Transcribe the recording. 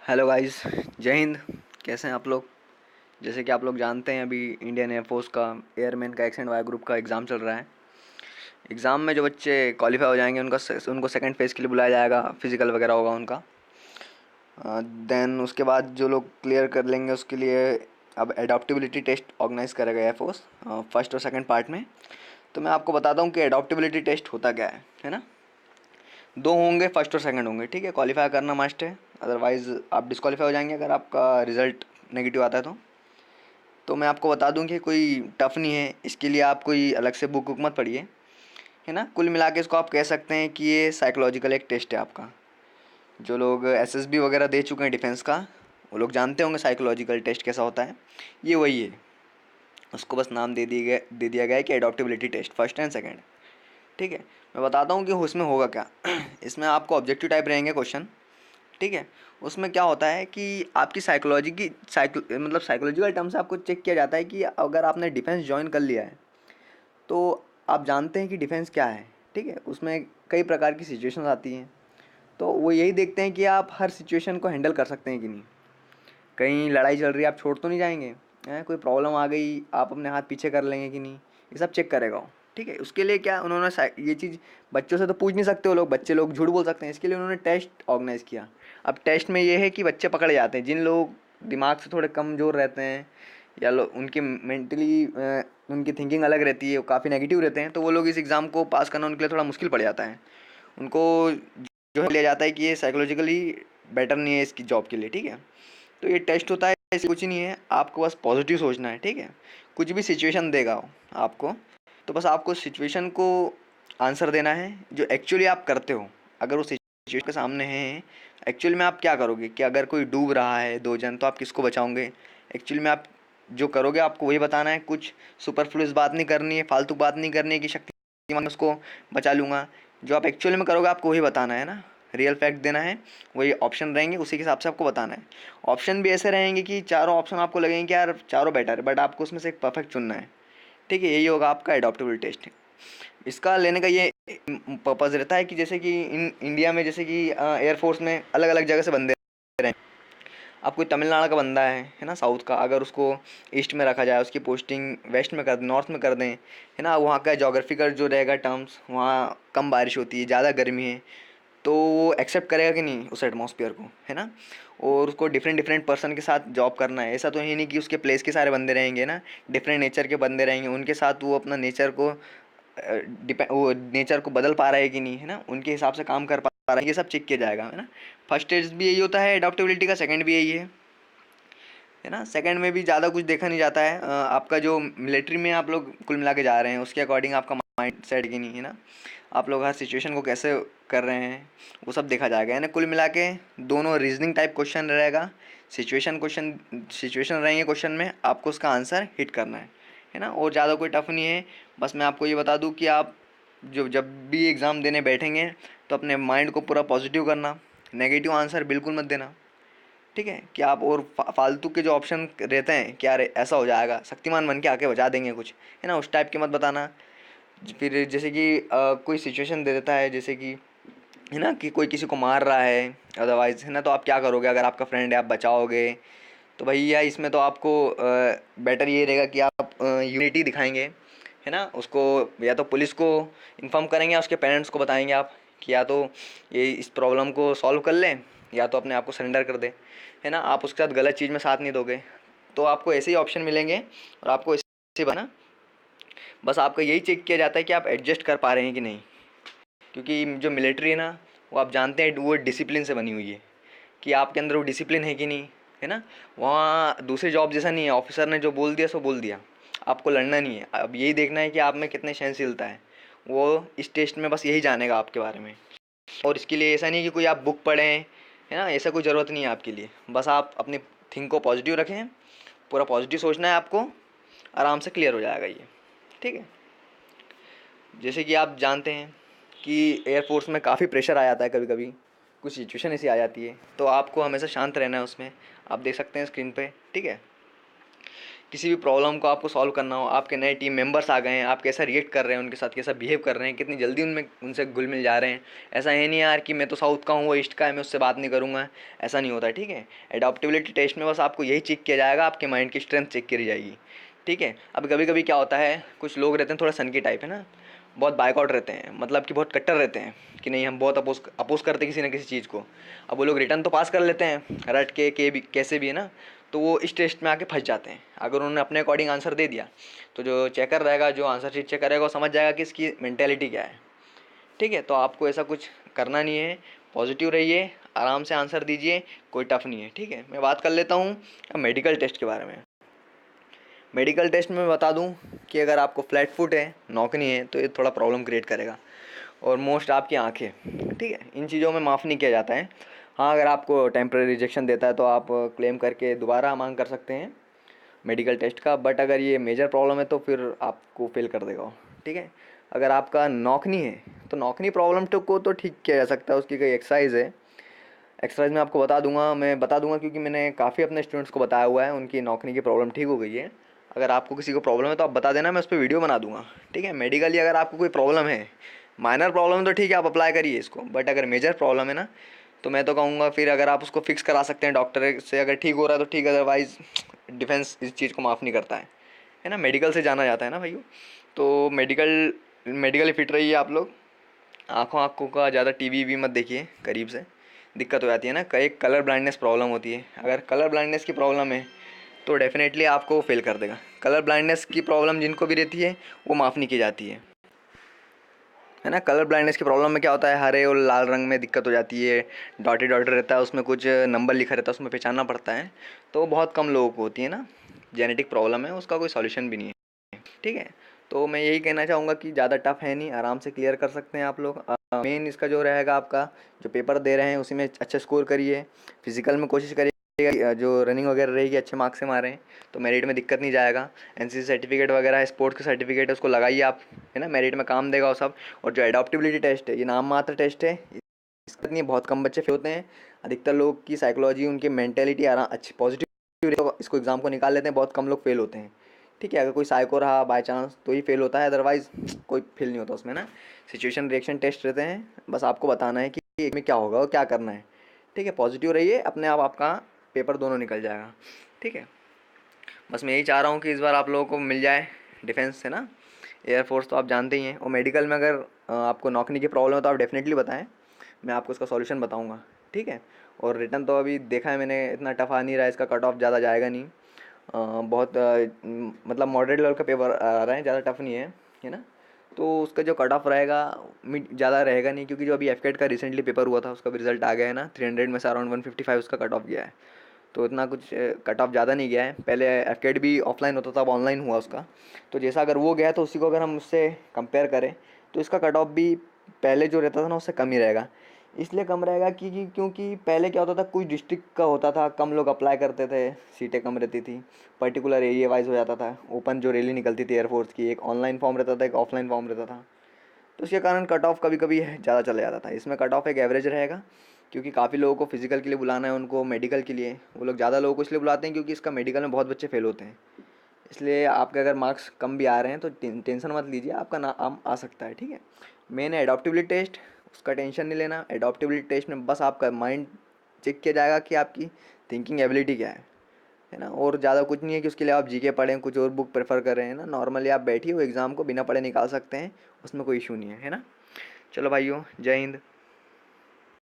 Hello guys, जय हिंद। कैसे हैं आप लोग? जैसे कि आप लोग जानते हैं, अभी इंडियन एयरफोर्स का एयरमैन का एक्स एंड वाई ग्रुप का एग्ज़ाम चल रहा है। एग्ज़ाम में जो बच्चे क्वालिफाई हो जाएंगे उनको सेकंड फेज़ के लिए बुलाया जाएगा, फिज़िकल वगैरह होगा उनका। देन उसके बाद जो लोग क्लियर कर लेंगे उसके लिए अब एडॉप्टेबिलिटी टेस्ट ऑर्गेनाइज़ करेगा एयरफोर्स फर्स्ट और सेकंड पार्ट में। तो मैं आपको बताता हूँ कि एडॉप्टेबिलिटी टेस्ट होता क्या है ना। दो होंगे, फर्स्ट और सेकंड होंगे, ठीक है। क्वालिफाई करना मस्ट है, अदरवाइज़ आप डिस्क्वालीफाई हो जाएंगे अगर आपका रिज़ल्ट नेगेटिव आता है तो मैं आपको बता दूं कि कोई टफ़ नहीं है, इसके लिए आप कोई अलग से बुक मत पढ़िए, है ना। कुल मिला के इसको आप कह सकते हैं कि ये साइकोलॉजिकल एक टेस्ट है आपका। जो लोग एसएसबी वगैरह दे चुके हैं डिफेंस का, वो लोग जानते होंगे साइकोलॉजिकल टेस्ट कैसा होता है। ये वही है, उसको बस नाम दे दिया गया है कि एडॉप्टेबिलिटी टेस्ट फर्स्ट एंड सेकेंड, ठीक है। मैं बताता हूँ कि उसमें होगा क्या। इसमें आपको ऑब्जेक्टिव टाइप रहेंगे क्वेश्चन, ठीक है। उसमें क्या होता है कि आपकी मतलब साइकोलॉजिकल टर्म से आपको चेक किया जाता है कि अगर आपने डिफेंस ज्वाइन कर लिया है तो आप जानते हैं कि डिफेंस क्या है, ठीक है। उसमें कई प्रकार की सिचुएशंस आती हैं, तो वो यही देखते हैं कि आप हर सिचुएशन को हैंडल कर सकते हैं कि नहीं। कहीं लड़ाई चल रही है, आप छोड़ तो नहीं जाएंगे हैं, कोई प्रॉब्लम आ गई आप अपने हाथ पीछे कर लेंगे कि नहीं, ये सब चेक करेगा वो, ठीक है। उसके लिए क्या उन्होंने ये चीज़ बच्चों से तो पूछ नहीं सकते, वो लोग बच्चे लोग झूठ बोल सकते हैं, इसके लिए उन्होंने टेस्ट ऑर्गेनाइज़ किया। अब टेस्ट में ये है कि बच्चे पकड़े जाते हैं जिन लोग दिमाग से थोड़े कमज़ोर रहते हैं, या लोग उनकी मेंटली उनकी थिंकिंग अलग रहती है, वो काफ़ी नेगेटिव रहते हैं, तो वो लोग इस एग्ज़ाम को पास करना उनके लिए थोड़ा मुश्किल पड़ जाता है। उनको जो है लिया जाता है कि ये साइकोलॉजिकली बेटर नहीं है इसकी जॉब के लिए, ठीक है। तो ये टेस्ट होता है, ऐसे कुछ नहीं है, आपको बस पॉजिटिव सोचना है, ठीक है। कुछ भी सिचुएशन देगा वो आपको, तो बस आपको सिचुएशन को आंसर देना है जो एक्चुअली आप करते हो। अगर वो सिचुएशन के सामने है, एक्चुअली में आप क्या करोगे, कि अगर कोई डूब रहा है दो जन तो आप किसको बचाओगे, एक्चुअली में आप जो करोगे आपको वही बताना है। कुछ सुपरफ्लुअस बात नहीं करनी है, फालतू बात नहीं करनी है कि शक्तिमान उसको बचा लूँगा। जो आप एक्चुअली में करोगे आपको वही बताना है ना, रियल फैक्ट देना है। वही ऑप्शन रहेंगे, उसी के हिसाब से आपको बताना है। ऑप्शन भी ऐसे रहेंगे कि चारों ऑप्शन आपको लगेंगे कि यार चारों बेटर है, बट आपको उसमें से एक परफेक्ट चुनना है, ठीक है। यही होगा आपका एडॉप्टेबल टेस्ट। इसका लेने का ये पर्पज़ रहता है कि जैसे कि इंडिया में जैसे कि एयरफोर्स में अलग अलग जगह से बंदे रहें। अब कोई तमिलनाडु का बंदा है ना, साउथ का, अगर उसको ईस्ट में रखा जाए, उसकी पोस्टिंग वेस्ट में कर दें, नॉर्थ में कर दें, है ना, वहाँ का जोग्राफिकल जो रहेगा टर्म्स, वहाँ कम बारिश होती है, ज़्यादा गर्मी है, तो वो एक्सेप्ट करेगा कि नहीं उस एटमॉस्फेयर को, है ना। और उसको डिफरेंट डिफरेंट पर्सन के साथ जॉब करना है, ऐसा तो है नहीं कि उसके प्लेस के सारे बंदे रहेंगे ना, डिफरेंट नेचर के बंदे रहेंगे, उनके साथ वो अपना नेचर को डिपेंड वो नेचर को बदल पा रहा है कि नहीं, है ना, उनके हिसाब से काम कर पा रहा है, ये सब चेक किया जाएगा, है ना। फर्स्ट स्टेज भी यही होता है एडॉप्टेबिलिटी का, सेकंड भी यही है ना। सेकंड में भी ज़्यादा कुछ देखा नहीं जाता है। आपका जो मिलिट्री में आप लोग कुल मिला के जा रहे हैं उसके अकॉर्डिंग आपका माइंड सेट की नहीं, है ना, आप लोग हर सिचुएशन को कैसे कर रहे हैं वो सब देखा जाएगा, है ना। कुल मिला के दोनों रीजनिंग टाइप क्वेश्चन रहेगा, सिचुएशन रहेंगे क्वेश्चन में, आपको उसका आंसर हिट करना है ना। और ज़्यादा कोई टफ नहीं है। बस मैं आपको ये बता दूँ कि आप जो जब भी एग्ज़ाम देने बैठेंगे तो अपने माइंड को पूरा पॉजिटिव करना, नेगेटिव आंसर बिल्कुल मत देना, ठीक है। कि आप और फालतू के जो ऑप्शन रहते हैं कि यार ऐसा हो जाएगा, शक्तिमान बन के आके बचा देंगे कुछ, है ना, उस टाइप के मत बताना। फिर जैसे कि कोई सिचुएशन दे देता है, जैसे कि है ना कि कोई किसी को मार रहा है अदरवाइज, है ना, तो आप क्या करोगे अगर आपका फ्रेंड है, आप बचाओगे। तो भैया इसमें तो आपको बेटर ये रहेगा कि आप यूनिटी दिखाएंगे, है ना, उसको या तो पुलिस को इन्फॉर्म करेंगे या उसके पेरेंट्स को बताएंगे आप कि या तो ये इस प्रॉब्लम को सॉल्व कर लें या तो अपने आप को सरेंडर कर दे, है ना। आप उसके साथ गलत चीज़ में साथ नहीं दोगे, तो आपको ऐसे ही ऑप्शन मिलेंगे और आपको ऐसे बना, बस आपका यही चेक किया जाता है कि आप एडजस्ट कर पा रहे हैं कि नहीं। क्योंकि जो मिलिट्री है ना, वो आप जानते हैं वो डिसिप्लिन से बनी हुई है, कि आपके अंदर वो डिसिप्लिन है कि नहीं, है ना। वहाँ दूसरी जॉब जैसा नहीं है, ऑफिसर ने जो बोल दिया सो बोल दिया, आपको लड़ना नहीं है। अब यही देखना है कि आप में कितने सहनशीलता है, वो इस टेस्ट में बस यही जानेगा आपके बारे में। और इसके लिए ऐसा नहीं कि कोई आप बुक पढ़ें, है ना, ऐसा कोई ज़रूरत नहीं है आपके लिए। बस आप अपनी थिंक को पॉजिटिव रखें, पूरा पॉजिटिव सोचना है आपको, आराम से क्लियर हो जाएगा ये, ठीक है। जैसे कि आप जानते हैं कि एयरफोर्स में काफ़ी प्रेशर आ जाता है, कभी कभी कुछ सिचुएशन ऐसी आ जाती है, तो आपको हमेशा शांत रहना है उसमें। आप देख सकते हैं स्क्रीन पे, ठीक है। किसी भी प्रॉब्लम को आपको सॉल्व करना हो, आपके नए टीम मेंबर्स आ गए हैं, आप कैसा रिएक्ट कर रहे हैं उनके साथ, कैसा बिहेव कर रहे हैं, कितनी जल्दी उनमें उनसे घुल मिल जा रहे हैं। ऐसा है नहीं यार कि मैं तो साउथ का हूँ, वो ईस्ट का है, मैं उससे बात नहीं करूँगा, ऐसा नहीं होता है, ठीक है। एडॉप्टेबिलिटी टेस्ट में बस आपको यही चेक किया जाएगा, आपके माइंड की स्ट्रेंथ चेक करी जाएगी, ठीक है। अब कभी कभी क्या होता है, कुछ लोग रहते हैं थोड़ा सन की टाइप है ना, बहुत बाइकआउट रहते हैं, मतलब कि बहुत कट्टर रहते हैं कि नहीं हम बहुत अपोज करते हैं किसी ना किसी चीज़ को। अब वो लोग रिटर्न तो पास कर लेते हैं रट के भी कैसे भी है ना, तो वो इस टेस्ट में आके फंस जाते हैं। अगर उन्होंने अपने अकॉर्डिंग आंसर दे दिया तो जो चेकर रहेगा, जो आंसर शीट चेक करेगा, वो समझ जाएगा कि इसकी मेंटेलिटी क्या है, ठीक है। तो आपको ऐसा कुछ करना नहीं है, पॉजिटिव रहिए, आराम से आंसर दीजिए, कोई टफ नहीं है, ठीक है। मैं बात कर लेता हूँ अब मेडिकल टेस्ट के बारे में। मेडिकल टेस्ट में मैं बता दूं कि अगर आपको फ्लैट फुट है, नौकनी है, तो ये थोड़ा प्रॉब्लम क्रिएट करेगा। और मोस्ट आपकी आंखें, ठीक है, इन चीज़ों में माफ़ नहीं किया जाता है। हाँ, अगर आपको टेम्प्रेरी रिजेक्शन देता है तो आप क्लेम करके दोबारा मांग कर सकते हैं मेडिकल टेस्ट का, बट अगर ये मेजर प्रॉब्लम है तो फिर आपको फेल कर देगा वो, ठीक है। अगर आपका नौकनी है तो नौकनी प्रॉब्लम को तो ठीक किया जा सकता है, उसकी कई एक्सरसाइज है। एक्सरसाइज मैं आपको बता दूंगा क्योंकि मैंने काफ़ी अपने स्टूडेंट्स को बताया हुआ है, उनकी नौकरी की प्रॉब्लम ठीक हो गई है। अगर आपको किसी को प्रॉब्लम है तो आप बता देना, मैं उस पर वीडियो बना दूंगा, ठीक है। मेडिकली अगर आपको कोई प्रॉब्लम है, माइनर प्रॉब्लम तो ठीक है आप अप्लाई करिए इसको, बट अगर मेजर प्रॉब्लम है ना, तो मैं तो कहूँगा फिर अगर आप उसको फिक्स करा सकते हैं डॉक्टर से, अगर ठीक हो रहा है तो ठीक, अदरवाइज़ डिफेंस इस चीज़ को माफ़ नहीं करता है ना। मेडिकल से जाना जाता है ना भाइयों। तो मेडिकली फिट रहिए आप लोग। आँखों का ज़्यादा टीवी भी मत देखिए करीब से, दिक्कत हो जाती है ना। कई कलर ब्लाइंडनेस प्रॉब्लम होती है, अगर कलर ब्लाइंडनेस की प्रॉब्लम है तो डेफिनेटली आपको फेल कर देगा। कलर ब्लाइंडनेस की प्रॉब्लम जिनको भी रहती है वो माफ़ नहीं की जाती है ना। कलर ब्लाइंडनेस की प्रॉब्लम में क्या होता है, हरे और लाल रंग में दिक्कत हो जाती है, डॉटेड डॉटेड रहता है, उसमें कुछ नंबर लिखा रहता है, उसमें पहचानना पड़ता है, तो बहुत कम लोगों को होती है ना। जेनेटिक प्रॉब्लम है, उसका कोई सॉल्यूशन भी नहीं है, ठीक है। तो मैं यही कहना चाहूँगा कि ज़्यादा टफ है नहीं, आराम से क्लियर कर सकते हैं आप लोग। मेन इसका जो रहेगा, आपका जो पेपर दे रहे हैं उसी में अच्छा स्कोर करिए, फिजिकल में कोशिश करिए जो रनिंग वगैरह रहेगी अच्छे मार्क्स से मारें, तो मेरिट में दिक्कत नहीं जाएगा। एनसीसी सर्टिफिकेट वगैरह है, स्पोर्ट्स के सर्टिफिकेट है, उसको लगाइए आप, है ना, मेरिट में काम देगा वो सब। और जो एडॉप्टेबिलिटी टेस्ट है, ये नाम मात्र टेस्ट है, इसका नहीं, बहुत कम बच्चे फेल होते हैं। अधिकतर लोग की साइकोलॉजी, उनकी मेंटेलिटी अच्छी पॉजिटिव, तो इसको एग्ज़ाम को निकाल लेते हैं, बहुत कम लोग फेल होते हैं, ठीक है। अगर कोई साइको रहा बाय चांस तो ही फेल होता है, अदरवाइज़ कोई फेल नहीं होता उसमें ना। सिचुएशन रिएक्शन टेस्ट रहते हैं, बस आपको बताना है कि एक में क्या होगा और क्या करना है, ठीक है। पॉजिटिव रहिए, अपने आप आपका पेपर दोनों निकल जाएगा, ठीक है। बस मैं यही चाह रहा हूँ कि इस बार आप लोगों को मिल जाए डिफेंस से ना। एयरफोर्स तो आप जानते ही हैं, और मेडिकल में अगर आपको नौकरी की प्रॉब्लम है तो आप डेफिनेटली बताएं, मैं आपको इसका सॉल्यूशन बताऊंगा, ठीक है। और रिटर्न तो अभी देखा है मैंने, इतना टफ आ नहीं रहा है, इसका कट ऑफ ज़्यादा जाएगा नहीं। बहुत मतलब मॉडरेट लेवल का पेपर आ रहा है, ज़्यादा टफ नहीं है ना। तो उसका जो कट ऑफ रहेगा मिड ज़्यादा रहेगा नहीं, क्योंकि जो अभी एफकेट का रिसेंटली पेपर हुआ था उसका भी रिजल्ट आ गया है ना, 300 में से अराउंड 155 उसका कट ऑफ गया है। तो इतना कुछ कट ऑफ ज़्यादा नहीं गया है। पहले एफकेट भी ऑफलाइन होता था, अब ऑनलाइन हुआ उसका, तो जैसा अगर वो गया तो उसी को अगर हम उससे कंपेयर करें तो इसका कट ऑफ भी पहले जो रहता था ना उससे कम ही रहेगा। इसलिए कम रहेगा क्योंकि पहले क्या होता था, कुछ डिस्ट्रिक्ट का होता था, कम लोग अप्लाई करते थे, सीटें कम रहती थी, पर्टिकुलर एरिया वाइज हो जाता था। ओपन जो रैली निकलती थी एयरफोर्स की, एक ऑनलाइन फॉर्म रहता था, एक ऑफलाइन फॉर्म रहता था, तो इसके कारण कट ऑफ कभी कभी ज़्यादा चला जाता था। इसमें कट ऑफ एक एवरेज रहेगा, क्योंकि काफ़ी लोगों को फिजिकल के लिए बुलाना है, उनको मेडिकल के लिए, वो लोग ज़्यादा लोगों को इसलिए बुलाते हैं क्योंकि इसका मेडिकल में बहुत बच्चे फेल होते हैं। इसलिए आपके अगर मार्क्स कम भी आ रहे हैं तो टेंशन मत लीजिए, आपका नाम आ सकता है, ठीक है। मेन है एडॉप्टेबिलिटी टेस्ट, उसका टेंशन नहीं लेना। एडॉप्टेबिलिटी टेस्ट में बस आपका माइंड चेक किया जाएगा कि आपकी थिंकिंग एबिलिटी क्या है ना। और ज़्यादा कुछ नहीं है कि उसके लिए आप जीके पढ़ें, कुछ और बुक प्रेफर कर रहे हैं ना, नॉर्मली आप बैठिए, वो एग्ज़ाम को बिना पढ़े निकाल सकते हैं, उसमें कोई इशू नहीं है ना। चलो भाइयों, जय हिंद।